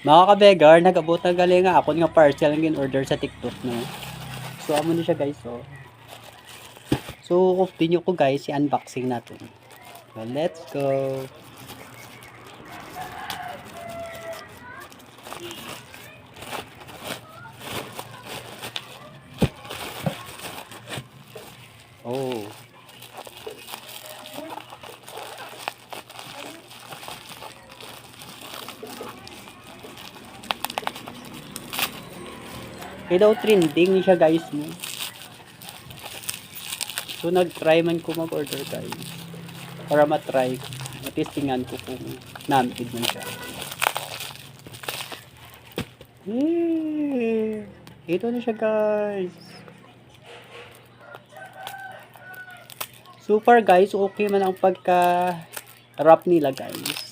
Mga ka-beggar, nag-abot na gali nga ako nga parcel ang in-order sa TikTok, no. So amo na siya guys, oh. So continue ko guys, i-unboxing natin. So, let's go. Oh. Kaya daw trending siya guys, no. So nag-try man ko mag-order guys. Para matry, matestingan ko kung nampid man siya. Ito na siya guys. Super guys, okay man ang pagka wrap nila guys.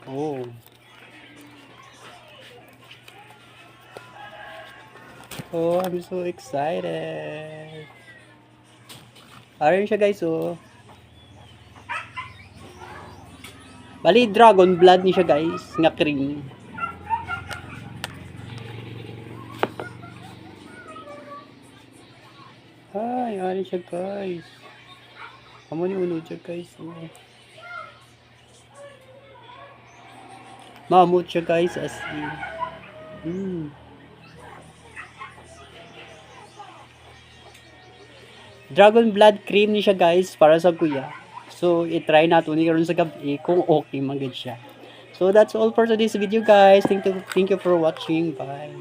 Oh. Oh, I'm so excited. Ayun siya guys, oh. Bali, dragon blood ni siya guys, nga cream. Ay, ayun siya guys. Amo ni unod siya guys, oh. Mamut siya guys, as in. Dragon blood cream ni siya guys, para sa kuya. So, i-try nato ni karon sa gabi kung okay man gid siya. So, that's all for today's video guys. Thank you for watching. Bye.